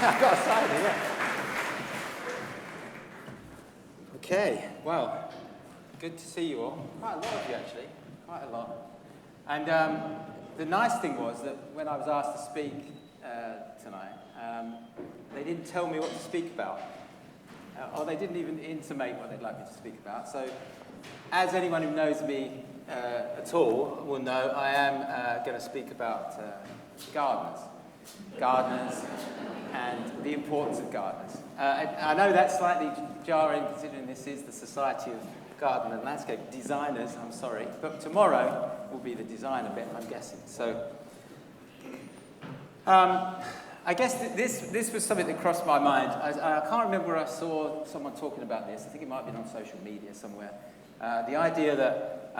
I got a sign, yeah. Okay, well, good to see you all. Quite a lot of you, actually. Quite a lot. And the nice thing was that when I was asked to speak tonight, they didn't tell me what to speak about. Or they didn't even intimate what they'd like me to speak about. So, as anyone who knows me at all will know, I am going to speak about gardeners. Gardeners and the importance of gardeners. I know that's slightly jarring considering this is the Society of Garden and Landscape Designers, I'm sorry, but tomorrow will be the designer bit, I'm guessing. So, I guess this was something that crossed my mind. I can't remember where I saw someone talking about this. I think it might have been on social media somewhere. The idea that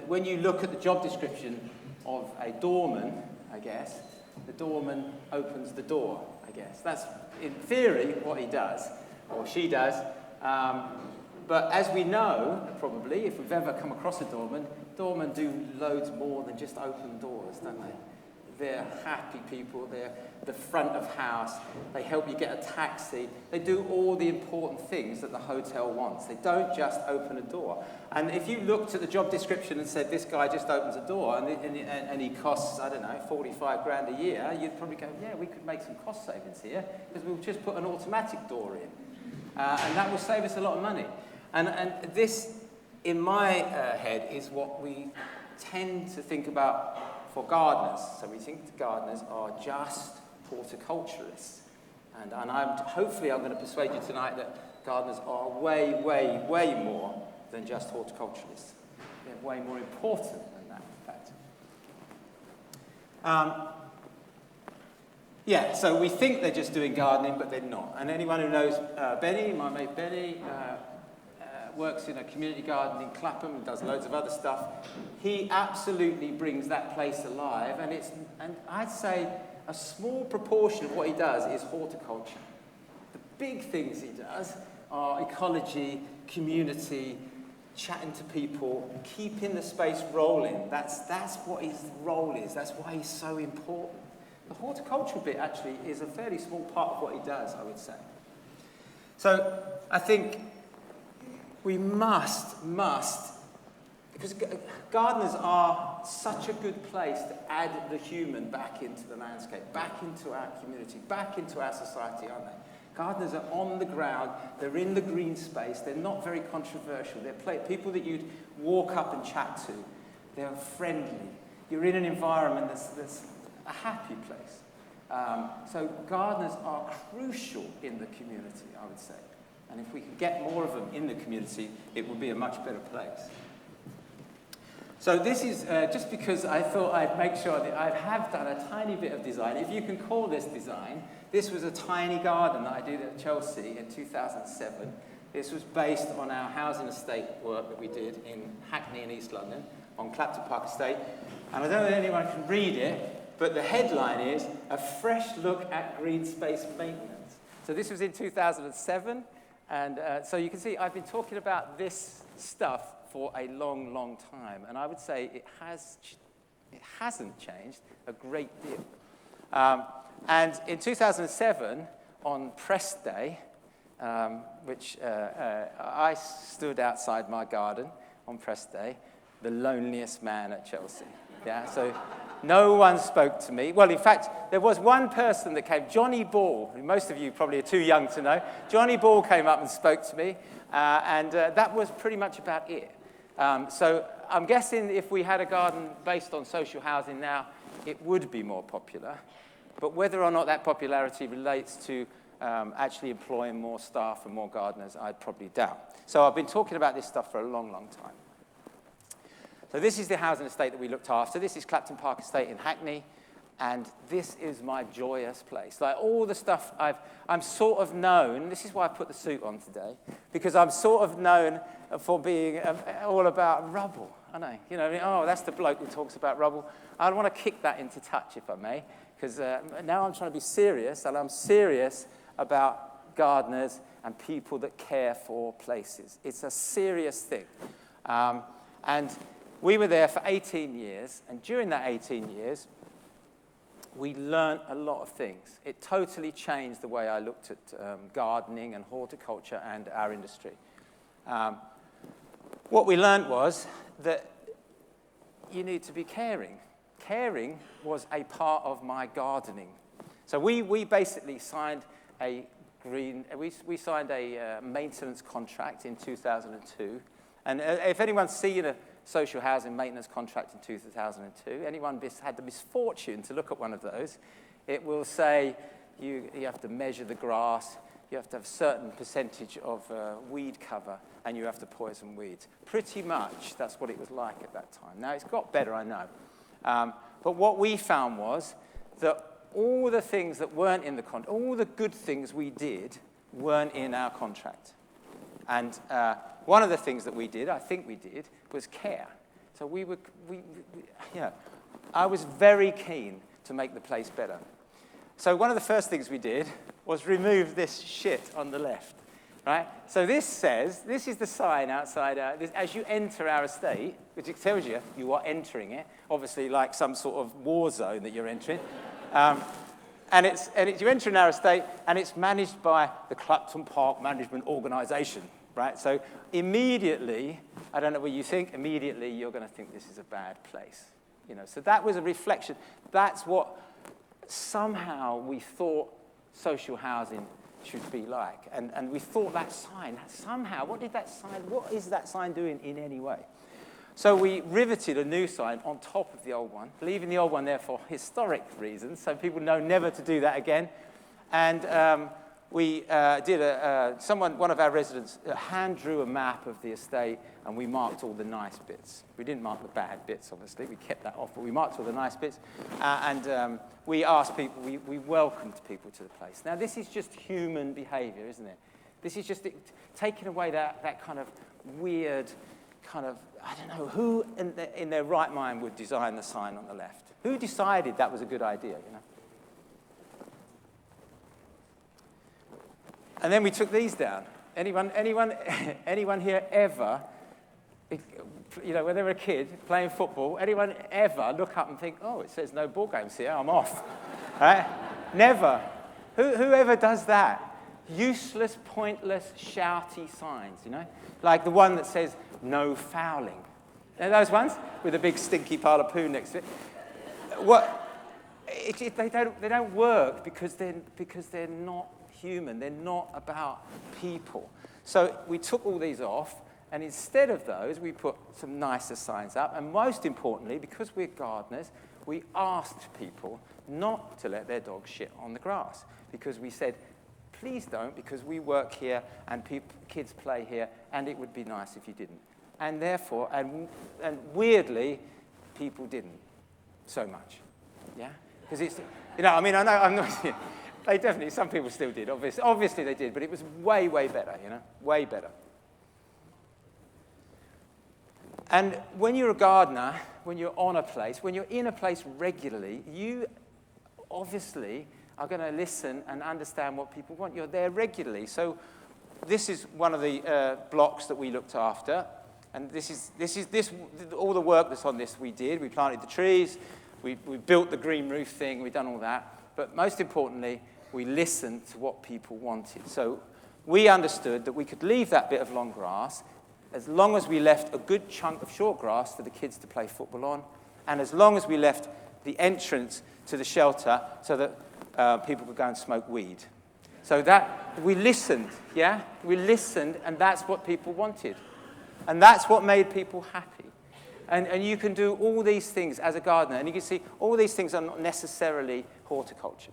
when you look at the job description of a doorman, I guess, the doorman opens the door, I guess. That's, in theory, what he does, or she does. But as we know, probably, if we've ever come across a doorman, doormen do loads more than just open doors, don't they? They're happy people, they're the front of house, they help you get a taxi, they do all the important things that the hotel wants. They don't just open a door. And if you looked at the job description and said, this guy just opens a door and he costs, I don't know, 45 grand a year, you'd probably go, yeah, we could make some cost savings here, because we'll just put an automatic door in. And that will save us a lot of money. And this, in my head, is what we tend to think about for gardeners. So we think the gardeners are just horticulturalists. And hopefully I'm going to persuade you tonight that gardeners are way, way, way more than just horticulturalists. They're way more important than that, in fact. Yeah, so we think they're just doing gardening, but they're not. And anyone who knows Benny, my mate Benny, works in a community garden in Clapham and does loads of other stuff. He absolutely brings that place alive, and I'd say a small proportion of what he does is horticulture. The big things he does are ecology, community, chatting to people, keeping the space rolling. That's what his role is. That's why he's so important. The horticultural bit actually is a fairly small part of what he does, I would say. So I think we must, because gardeners are such a good place to add the human back into the landscape, back into our community, back into our society, aren't they? Gardeners are on the ground, they're in the green space, they're not very controversial, they're people that you'd walk up and chat to, they're friendly, you're in an environment that's a happy place. So gardeners are crucial in the community, I would say. And if we could get more of them in the community, it would be a much better place. So this is just because I thought I'd make sure that I have done a tiny bit of design. If you can call this design, this was a tiny garden that I did at Chelsea in 2007. This was based on our housing estate work that we did in Hackney in East London, on Clapton Park Estate. And I don't know if anyone can read it, but the headline is, A Fresh Look at Green Space Maintenance. So this was in 2007. And so you can see I've been talking about this stuff for a long, long time. And I would say it hasn't changed a great deal. And in 2007, on Press Day, which I stood outside my garden on Press Day, the loneliest man at Chelsea. Yeah, so no one spoke to me. Well, in fact, there was one person that came, Johnny Ball, who most of you probably are too young to know. Johnny Ball came up and spoke to me, and that was pretty much about it. So I'm guessing if we had a garden based on social housing now, it would be more popular. But whether or not that popularity relates to actually employing more staff and more gardeners, I'd probably doubt. So I've been talking about this stuff for a long, long time. So this is the housing estate that we looked after. This is Clapton Park Estate in Hackney, and this is my joyous place. Like all the stuff I'm sort of known, this is why I put the suit on today, because I'm sort of known for being all about rubble, aren't I? You know, oh, that's the bloke who talks about rubble. I want to kick that into touch, if I may, because now I'm trying to be serious, and I'm serious about gardeners and people that care for places. It's a serious thing. And we were there for 18 years, and during that 18 years, we learnt a lot of things. It totally changed the way I looked at gardening and horticulture and our industry. What we learnt was that you need to be caring. Caring was a part of my gardening. So we basically signed a maintenance contract in 2002. And if anyone's seen a social housing maintenance contract in 2002, anyone had the misfortune to look at one of those, it will say you have to measure the grass, you have to have a certain percentage of weed cover, and you have to poison weeds. Pretty much that's what it was like at that time. Now, it's got better, I know. But what we found was that all the things that weren't in the contract, all the good things we did, weren't in our contract. And one of the things that we did, I think we did, was care. So I was very keen to make the place better. So one of the first things we did was remove this shit on the left, right? So this is the sign outside, as you enter our estate, which it tells you you are entering it, obviously like some sort of war zone that you're entering. You enter in our estate, and it's managed by the Clapton Park Management Organisation, right? So immediately, I don't know what you think, immediately you're going to think this is a bad place. So that was a reflection. That's what somehow we thought social housing should be like. And we thought that sign, somehow, what is that sign doing in any way? So we riveted a new sign on top of the old one, leaving the old one there for historic reasons, so people know never to do that again. And we one of our residents hand drew a map of the estate, and we marked all the nice bits. We didn't mark the bad bits, obviously. We kept that off, but we marked all the nice bits. We asked people, we welcomed people to the place. Now, this is just human behavior, isn't it? This is just taking away that kind of weird kind of, I don't know, who in their right mind would design the sign on the left? Who decided that was a good idea, And then we took these down. Anyone here ever, when they were a kid playing football, anyone ever look up and think, oh, it says no ball games here, I'm off, right? Never. Whoever does that? Useless, pointless, shouty signs, Like the one that says no fouling. You know those ones with a big stinky pile of poo next to it? They don't work because they're not human. They're not about people. So we took all these off, and instead of those, we put some nicer signs up. And most importantly, because we're gardeners, we asked people not to let their dogs shit on the grass, because we said, please don't, because we work here and kids play here, and it would be nice if you didn't. And therefore, and weirdly, people didn't so much. Yeah? Because it's, I know, I'm not, they definitely, some people still did, obviously they did, but it was way, way better, way better. And when you're a gardener, when you're on a place, when you're in a place regularly, you obviously are going to listen and understand what people want. You're there regularly. So this is one of the blocks that we looked after. And this all the work that's on this we did. We planted the trees. We built the green roof thing. We've done all that. But most importantly, we listened to what people wanted. So we understood that we could leave that bit of long grass as long as we left a good chunk of short grass for the kids to play football on, and as long as we left the entrance to the shelter so that people could go and smoke weed. So that, we listened, yeah? We listened, and that's what people wanted. And that's what made people happy. And you can do all these things as a gardener, and you can see all these things are not necessarily horticulture.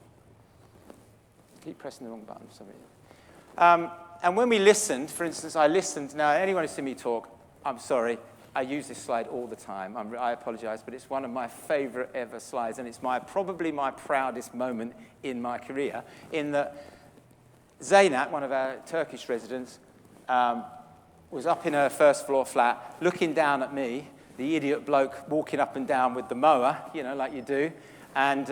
Keep pressing the wrong button for some reason. And when we listened, for instance, I listened. Now, anyone who's seen me talk, I'm sorry, I use this slide all the time. I apologize, but it's one of my favorite ever slides, and it's probably my proudest moment in my career, in that Zeynep, one of our Turkish residents, was up in her first floor flat, looking down at me, the idiot bloke walking up and down with the mower, like you do. And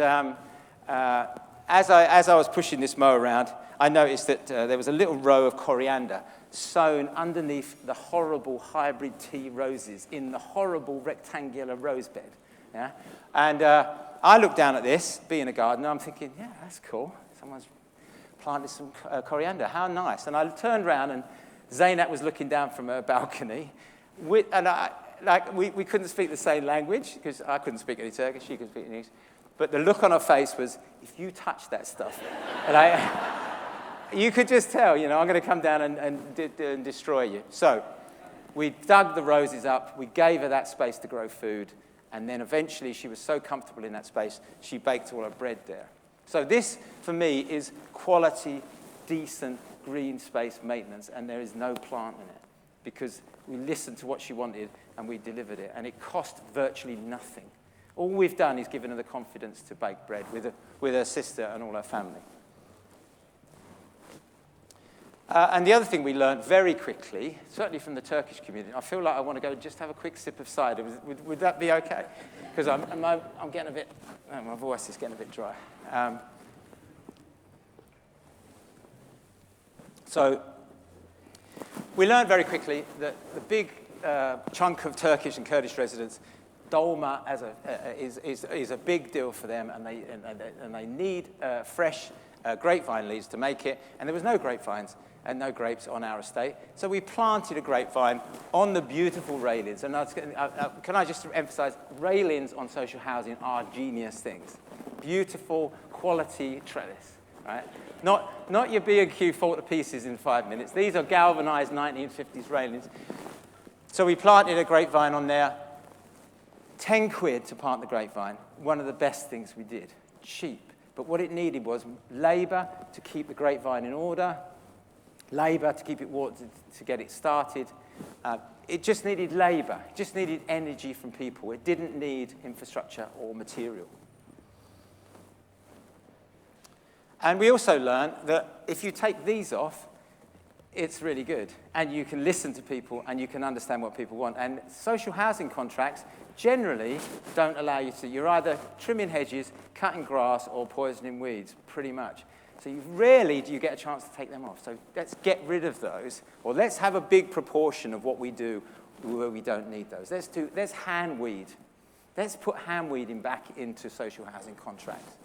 as I was pushing this mower around, I noticed that there was a little row of coriander sown underneath the horrible hybrid tea roses in the horrible rectangular rose bed. Yeah? And I look down at this, being a gardener, I'm thinking, yeah, that's cool. Someone's planted some coriander. How nice. And I turned around, and Zainab was looking down from her balcony. We couldn't speak the same language, because I couldn't speak any Turkish, she couldn't speak English. But the look on her face was, if you touch that stuff, and you could just tell, you know, I'm going to come down and destroy you. So we dug the roses up, we gave her that space to grow food, and then eventually she was so comfortable in that space, she baked all her bread there. So this, for me, is quality, decent, green space maintenance, and there is no plant in it, because we listened to what she wanted, and we delivered it, and it cost virtually nothing. All we've done is given her the confidence to bake bread with her sister and all her family. And the other thing we learned very quickly, certainly from the Turkish community, I feel like I want to go and just have a quick sip of cider. Would that be okay? Because I'm getting a bit, my voice is getting a bit dry. So we learned very quickly that the big chunk of Turkish and Kurdish residents, dolma is a big deal for them, and they need fresh grapevine leaves to make it. And there was no grapevines and no grapes on our estate, so we planted a grapevine on the beautiful railings. And can I just emphasize, railings on social housing are genius things. Beautiful, quality trellis, right? Not your B&Q fall to pieces in 5 minutes. These are galvanized 1950s railings. So we planted a grapevine on there. 10 quid to plant the grapevine. One of the best things we did. Cheap. But what it needed was labor to keep the grapevine in order, labor to keep it watered, to get it started. It just needed labor. It just needed energy from people. It didn't need infrastructure or material. And we also learned that if you take these off, it's really good. And you can listen to people, and you can understand what people want. And social housing contracts generally don't allow you to. You're either trimming hedges, cutting grass, or poisoning weeds, pretty much. So rarely do you get a chance to take them off. So let's get rid of those, or let's have a big proportion of what we do where we don't need those. Let's hand weed. Let's put hand weeding back into social housing contracts.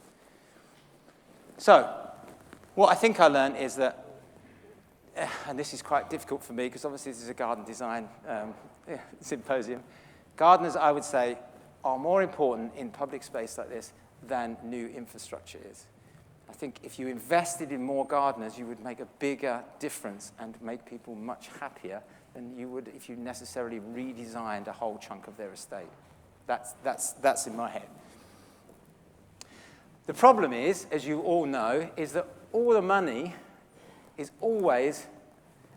So what I think I learned is that, and this is quite difficult for me because obviously this is a garden design symposium, gardeners, I would say, are more important in public space like this than new infrastructure is. I think if you invested in more gardeners, you would make a bigger difference and make people much happier than you would if you necessarily redesigned a whole chunk of their estate. That's in my head. The problem is, as you all know, is that all the money is always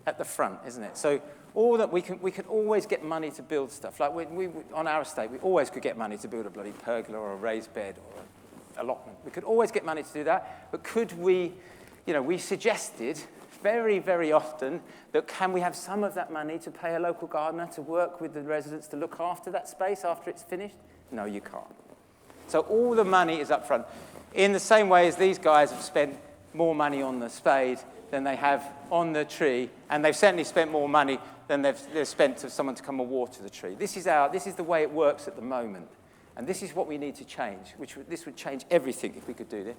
at the front, isn't it? So all that we can always get money to build stuff. Like we on our estate, we always could get money to build a bloody pergola or a raised bed or an allotment. We could always get money to do that. But could we, we suggested very, very often that can we have some of that money to pay a local gardener to work with the residents to look after that space after it's finished? No, you can't. So all the money is up front. In the same way as these guys have spent more money on the spade than they have on the tree, and they've certainly spent more money than they've spent to someone to come and water the tree. This is the way it works at the moment. And this is what we need to change, this would change everything if we could do this.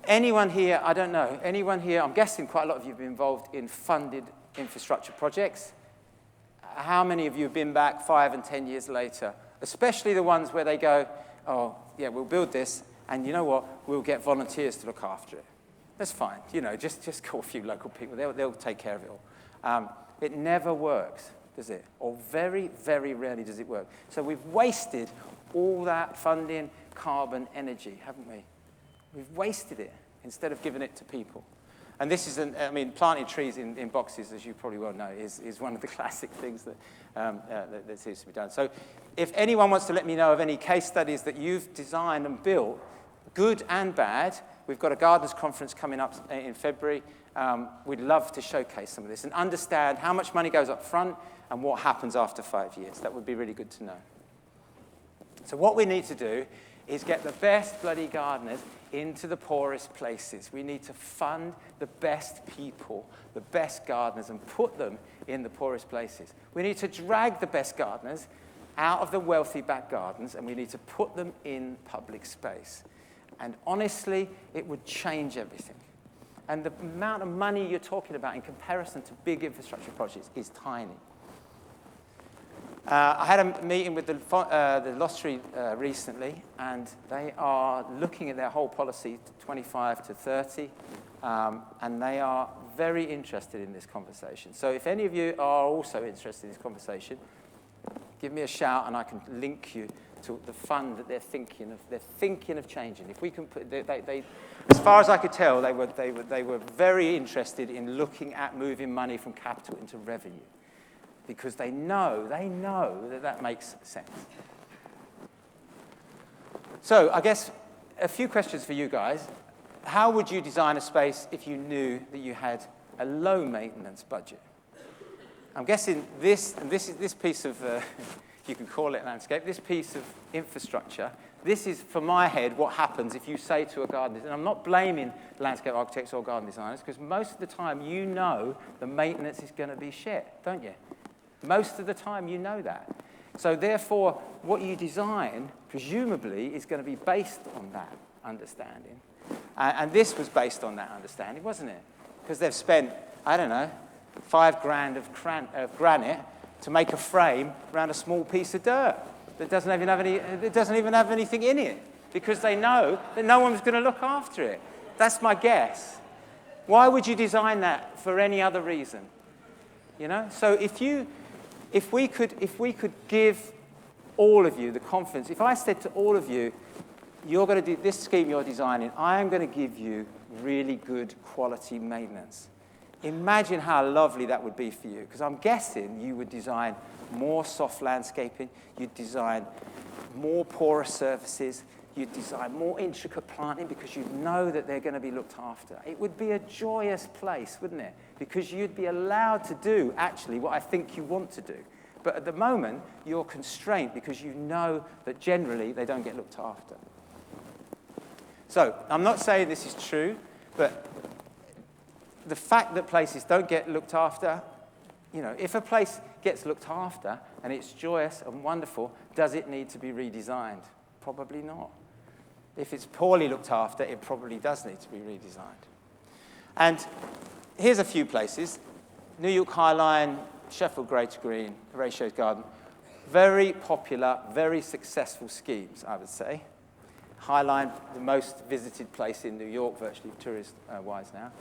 Anyone here, I don't know, anyone here, I'm guessing quite a lot of you have been involved in funded infrastructure projects. How many of you have been back 5 and 10 years later? Especially the ones where they go, oh, yeah, we'll build this, and you know what? We'll get volunteers to look after it. That's fine. Just call a few local people. They'll take care of it all. It never works, does it? Or very, very rarely does it work. So we've wasted all that funding, carbon, energy, haven't we? We've wasted it instead of giving it to people. And this is, planting trees in boxes, as you probably well know, is one of the classic things that seems to be done. So if anyone wants to let me know of any case studies that you've designed and built, good and bad, we've got a gardeners conference coming up in February. We'd love to showcase some of this and understand how much money goes up front and what happens after 5 years. That would be really good to know. So what we need to do is get the best bloody gardeners into the poorest places. We need to fund the best people, the best gardeners, and put them in the poorest places. We need to drag the best gardeners out of the wealthy back gardens, and we need to put them in public space. And honestly, it would change everything. And the amount of money you're talking about in comparison to big infrastructure projects is tiny. I had a meeting with the lottery recently, and they are looking at their whole policy, 25 to 30, and they are very interested in this conversation. So if any of you are also interested in this conversation, give me a shout, and I can link you to the fund that they're thinking of. They're thinking of changing. If we can put, as far as I could tell, they were very interested in looking at moving money from capital into revenue, because they know that makes sense. So I guess a few questions for you guys. How would you design a space if you knew that you had a low maintenance budget? I'm guessing this piece of, you can call it landscape, this piece of infrastructure, this is, for my head, what happens if you say to a gardener, and I'm not blaming landscape architects or garden designers, because most of the time you know the maintenance is going to be shit, don't you? Most of the time you know that. So therefore, what you design, presumably, is going to be based on that understanding. And this was based on that understanding, wasn't it? Because they've spent, I don't know, $5,000 of granite to make a frame around a small piece of dirt that doesn't even have anything in it, because they know that no one's going to look after it. That's my guess. Why would you design that for any other reason? You know? So if we could give all of you the confidence, if I said to all of you, you're going to do this scheme you're designing, I am going to give you really good quality maintenance. Imagine how lovely that would be for you, because I'm guessing you would design more soft landscaping, you'd design more porous surfaces, you'd design more intricate planting because you'd know that they're going to be looked after. It would be a joyous place, wouldn't it? Because you'd be allowed to do, actually, what I think you want to do. But at the moment, you're constrained because you know that generally they don't get looked after. So I'm not saying this is true, but the fact that places don't get looked after, you know, if a place gets looked after and it's joyous and wonderful, does it need to be redesigned? Probably not. If it's poorly looked after, it probably does need to be redesigned. And here's a few places. New York High Line, Sheffield Grey to Green, Horatio's Garden. Very popular, very successful schemes, I would say. High Line, the most visited place in New York, virtually tourist-wise now.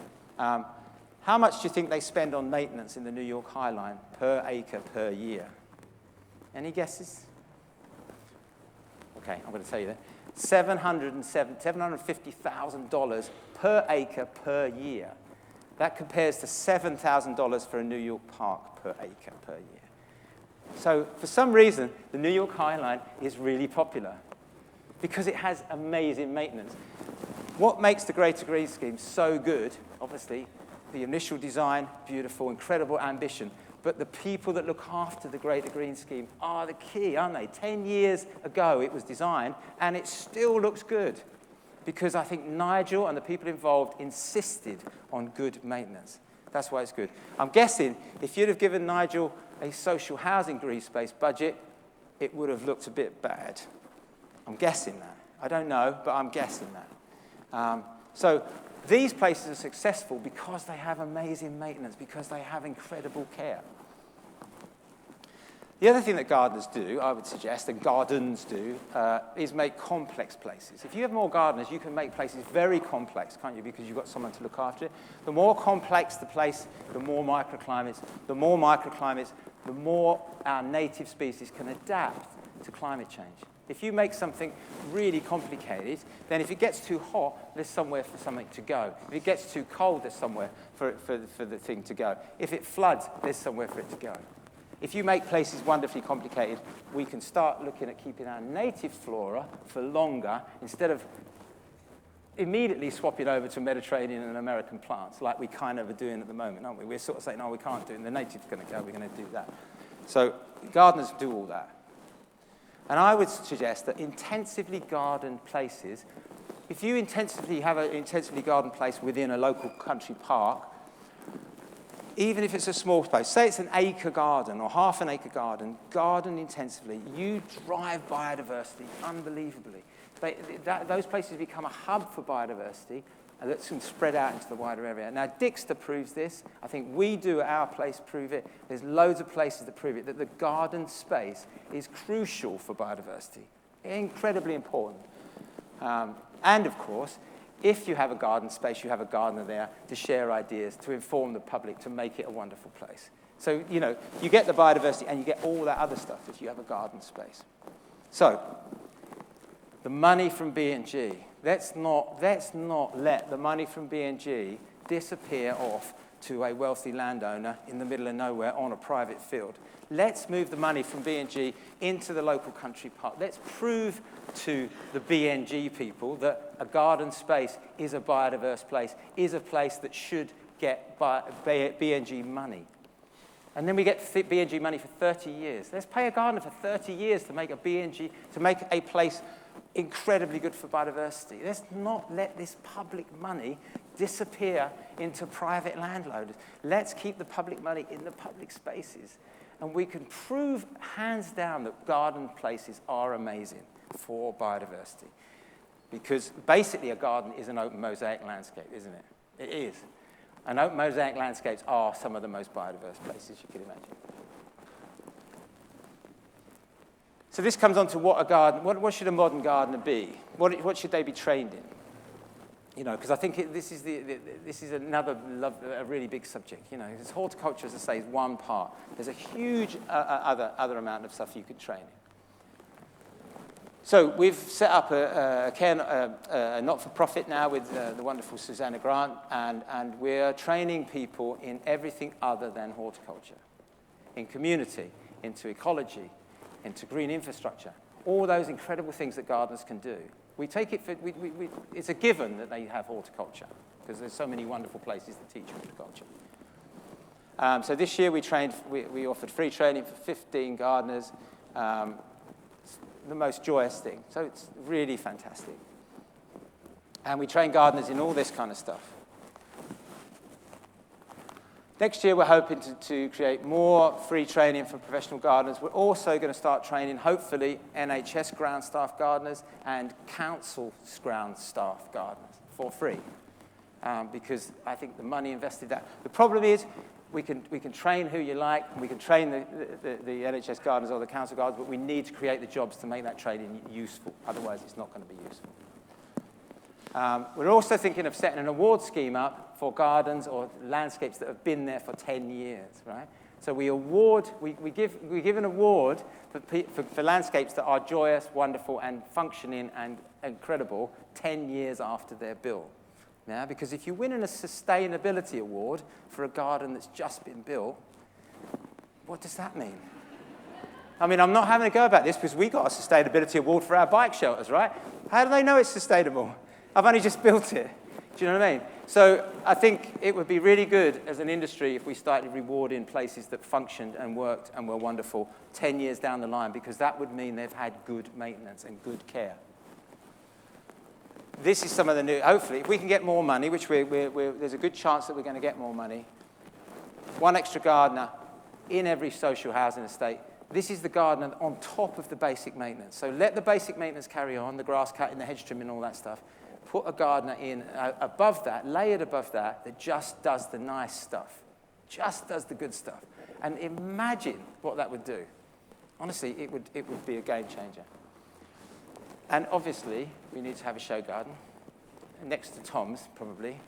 How much do you think they spend on maintenance in the New York High Line per acre per year? Any guesses? Okay, I'm going to tell you that. $750,000 per acre per year. That compares to $7,000 for a New York park per acre per year. So for some reason, the New York High Line is really popular because it has amazing maintenance. What makes the Greater Green Scheme so good, obviously, the initial design, beautiful, incredible ambition, but the people that look after the Greater Green Scheme are the key, aren't they? 10 years ago it was designed, and it still looks good because I think Nigel and the people involved insisted on good maintenance. That's why it's good. I'm guessing if you'd have given Nigel a social housing green space budget, it would have looked a bit bad. I'm guessing that. I don't know, but I'm guessing that. So these places are successful because they have amazing maintenance, because they have incredible care. The other thing that gardeners do, I would suggest, and gardens do, is make complex places. If you have more gardeners, you can make places very complex, can't you? Because you've got someone to look after it. The more complex the place, the more microclimates. The more microclimates, the more our native species can adapt to climate change. If you make something really complicated, then if it gets too hot, there's somewhere for something to go. If it gets too cold, there's somewhere for the thing to go. If it floods, there's somewhere for it to go. If you make places wonderfully complicated, we can start looking at keeping our native flora for longer instead of immediately swapping over to Mediterranean and American plants like we kind of are doing at the moment, aren't we? We're sort of saying, no, we can't do it, and the native's going to go, we're going to do that. So gardeners do all that. And I would suggest that intensively gardened places, if you have an intensively gardened place within a local country park, even if it's a small space, say it's an acre garden or half an acre garden, garden intensively, you drive biodiversity unbelievably. Those places become a hub for biodiversity, and that's spread out into the wider area. Now, Dixter proves this. I think we do at our place prove it. There's loads of places that prove it, that the garden space is crucial for biodiversity, incredibly important. And, of course, if you have a garden space, you have a gardener there to share ideas, to inform the public, to make it a wonderful place. So, you get the biodiversity and you get all that other stuff if you have a garden space. So, the money from B&G. Let's not let the money from B&G disappear off to a wealthy landowner in the middle of nowhere on a private field. Let's move the money from B&G into the local country park. Let's prove to the B&G people that a garden space is a biodiverse place, is a place that should get B&G money. And then we get B&G money for 30 years. Let's pay a gardener for 30 years to make a place incredibly good for biodiversity. Let's not let this public money disappear into private landowners. Let's keep the public money in the public spaces. And we can prove hands down that garden places are amazing for biodiversity. Because basically a garden is an open mosaic landscape, isn't it? It is. And open mosaic landscapes are some of the most biodiverse places you could imagine. So this comes on to what should a modern gardener be? What should they be trained in? Because I think this is another a really big subject. Because horticulture, as I say, is one part. There's a huge other amount of stuff you could train in. So we've set up a not-for-profit now with the wonderful Susanna Grant, and we're training people in everything other than horticulture, in community, into ecology, into green infrastructure, all those incredible things that gardeners can do. We take it for, it's a given that they have horticulture, because there's so many wonderful places that teach horticulture. So this year we offered free training for 15 gardeners, the most joyous thing. So it's really fantastic. And we train gardeners in all this kind of stuff. Next year, we're hoping to create more free training for professional gardeners. We're also going to start training, hopefully, NHS ground staff gardeners and council ground staff gardeners for free, because I think the money invested that. The problem is we can train who you like, and we can train the NHS gardeners or the council gardeners, but we need to create the jobs to make that training useful. Otherwise, it's not going to be useful. We're also thinking of setting an award scheme up for gardens or landscapes that have been there for 10 years, right? So we give an award for landscapes that are joyous, wonderful, and functioning and incredible 10 years after they're built. Yeah, because if you win a sustainability award for a garden that's just been built, what does that mean? I mean, I'm not having a go about this because we got a sustainability award for our bike shelters, right? How do they know it's sustainable? I've only just built it. Do you know what I mean? So I think it would be really good as an industry if we started rewarding places that functioned and worked and were wonderful 10 years down the line, because that would mean they've had good maintenance and good care. This is some of the new, hopefully, if we can get more money, which there's a good chance that we're going to get more money, one extra gardener in every social housing estate. This is the gardener on top of the basic maintenance. So let the basic maintenance carry on, the grass cutting, the hedge trimming, all that stuff. Put a gardener in above that, layered above that, that just does the nice stuff, just does the good stuff. And imagine what that would do. Honestly, it would be a game changer. And obviously, we need to have a show garden, next to Tom's, probably,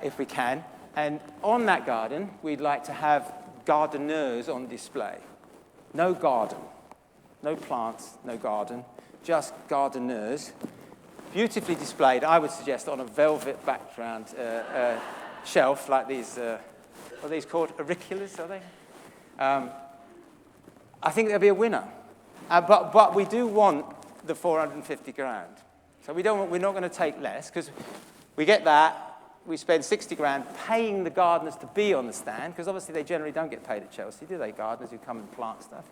if we can. And on that garden, we'd like to have gardeners on display. No garden, no plants, no garden, just gardeners. Beautifully displayed, I would suggest, on a velvet background shelf like these, what are these called? Auriculas, are they? I think there'll be a winner. But we do want the 450 grand. So we're not going to take less, because we get that, we spend 60 grand paying the gardeners to be on the stand, because obviously they generally don't get paid at Chelsea, do they, gardeners who come and plant stuff?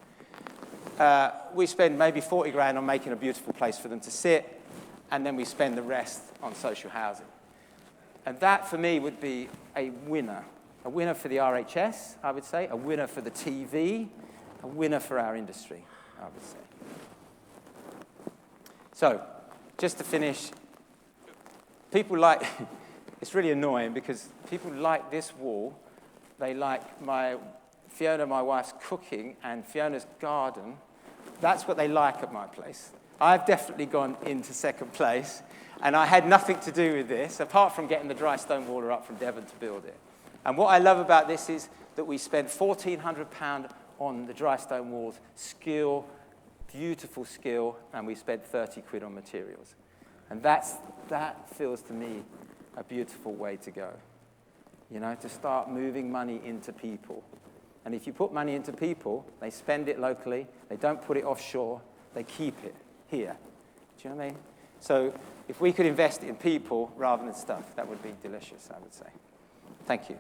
we spend maybe 40 grand on making a beautiful place for them to sit, and then we spend the rest on social housing. And that, for me, would be a winner. A winner for the RHS, I would say, a winner for the TV, a winner for our industry, I would say. So, just to finish, people like, it's really annoying because people like this wall. They like Fiona, my wife's cooking, and Fiona's garden. That's what they like at my place. I've definitely gone into second place, and I had nothing to do with this, apart from getting the dry stone waller up from Devon to build it. And what I love about this is that we spent £1,400 on the dry stone walls, skill, beautiful skill, and we spent 30 quid on materials. And that feels to me a beautiful way to go. You know, to start moving money into people. And if you put money into people, they spend it locally, they don't put it offshore, they keep it here. Do you know what I mean? So if we could invest in people rather than stuff, that would be delicious, I would say. Thank you.